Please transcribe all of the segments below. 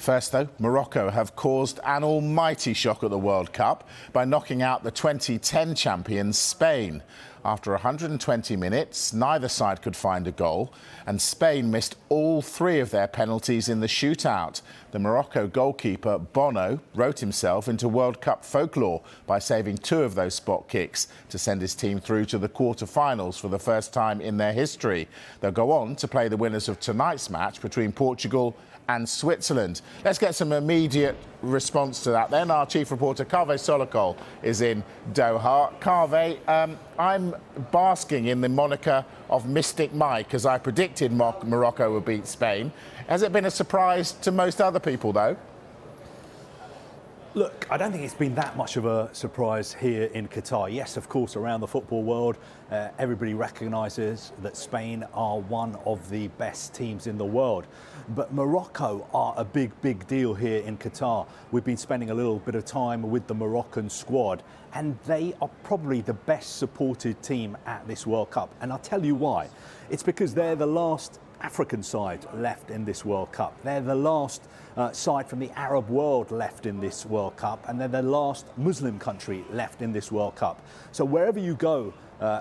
First, though, Morocco have caused an almighty shock at the World Cup by knocking out the 2010 champions Spain. After 120 minutes, neither side could find a goal, and Spain missed all three of their penalties in the shootout. The Morocco goalkeeper, Bono, wrote himself into World Cup folklore by saving two of those spot kicks to send his team through to the quarter-finals for the first time in their history. They'll go on to play the winners of tonight's match between Portugal and Switzerland. Let's get some immediate response to that then. Our chief reporter, Kaveh Solhekol, is in Doha. Kaveh, I'm basking in the moniker of Mystic Mike, as I predicted Morocco would beat Spain. Has it been a surprise to most other people, though? Look, I don't think it's been that much of a surprise here in Qatar. Yes, of course, around the football world, everybody recognises that Spain are one of the best teams in the world. But Morocco are a big, big deal here in Qatar. We've been spending a little bit of time with the Moroccan squad, and they are probably the best supported team at this World Cup. And I'll tell you why. It's because they're the last African side left in this World Cup. They're the last side from the Arab world left in this World Cup, and they're the last Muslim country left in this World Cup. So wherever you go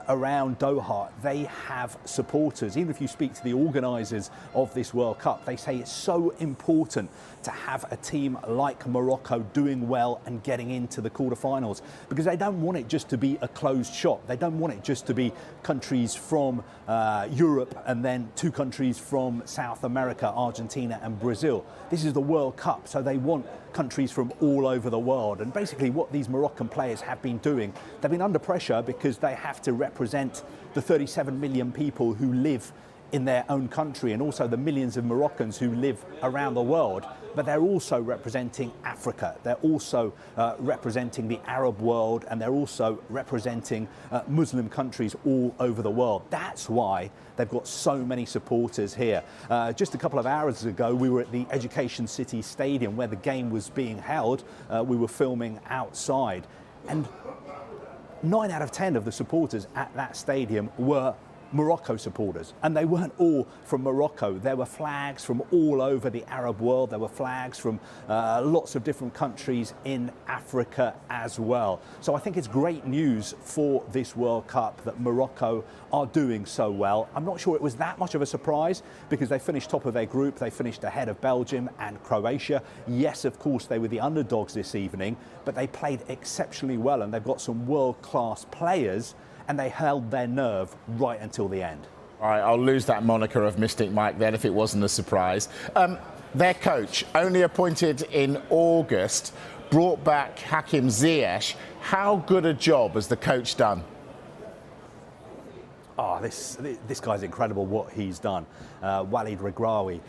around Doha, they have supporters. Even if you speak to the organisers of this World Cup, they say it's so important to have a team like Morocco doing well and getting into the quarterfinals, because they don't want it just to be a closed shop. They don't want it just to be countries from Europe and then two countries from South America, Argentina and Brazil. This is the World Cup, so they want countries from all over the world. And basically what these Moroccan players have been doing, they've been under pressure because they have to represent the 37 million people who live in their own country, and also the millions of Moroccans who live around the world. But they're also representing Africa. They're also representing the Arab world, and they're also representing Muslim countries all over the world. That's why they've got so many supporters here. Just a couple of hours ago, we were at the Education City Stadium where the game was being held. We were filming outside, and 9 out of 10 of the supporters at that stadium were Morocco supporters, and they weren't all from Morocco. There were flags from all over the Arab world. There were flags from lots of different countries in Africa as well. So I think it's great news for this World Cup that Morocco are doing so well. I'm not sure it was that much of a surprise because they finished top of their group. They finished ahead of Belgium and Croatia. Yes, of course, they were the underdogs this evening, but they played exceptionally well, and they've got some world-class players, and they held their nerve right until the end. All right, I'll lose that moniker of Mystic Mike then if it wasn't a surprise. Their coach, only appointed in August, brought back Hakim Ziyech. How good a job has the coach done? Oh, this guy's incredible what he's done. Walid Regragui,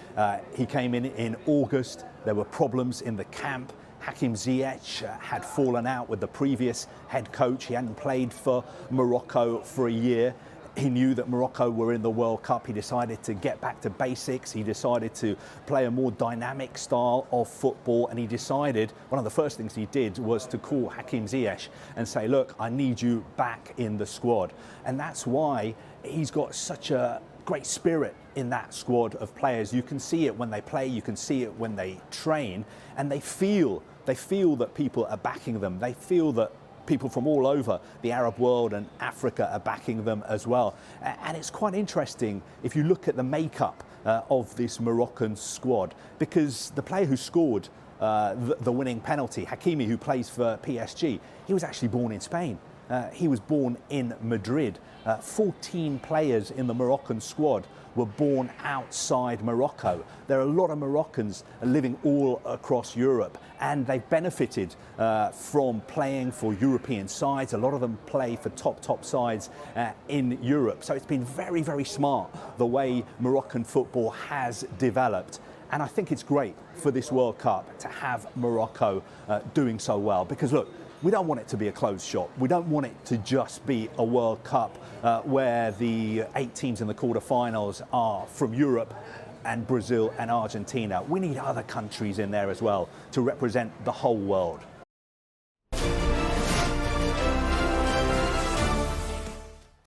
he came in August. There were problems in the camp. Hakim Ziyech had fallen out with the previous head coach. He hadn't played for Morocco for a year. He knew that Morocco were in the World Cup. He decided to get back to basics. He decided to play a more dynamic style of football. And he decided, one of the first things he did was to call Hakim Ziyech and say, look, I need you back in the squad. And that's why he's got such a great spirit in that squad of players. You can see it when they play, you can see it when they train, and they feel that people are backing them. They feel that people from all over the Arab world and Africa are backing them as well. And it's quite interesting if you look at the makeup of this Moroccan squad, because the player who scored the winning penalty, Hakimi, who plays for PSG, he was actually born in Spain. He was born in Madrid. 14 players in the Moroccan squad were born outside Morocco. There are a lot of Moroccans living all across Europe, and they've benefited from playing for European sides. A lot of them play for top sides in Europe. So it's been very, very smart the way Moroccan football has developed. And I think it's great for this World Cup to have Morocco doing so well, because look, we don't want it to be a closed shop. We don't want it to just be a World Cup where the 8 teams in the quarterfinals are from Europe and Brazil and Argentina. We need other countries in there as well to represent the whole world.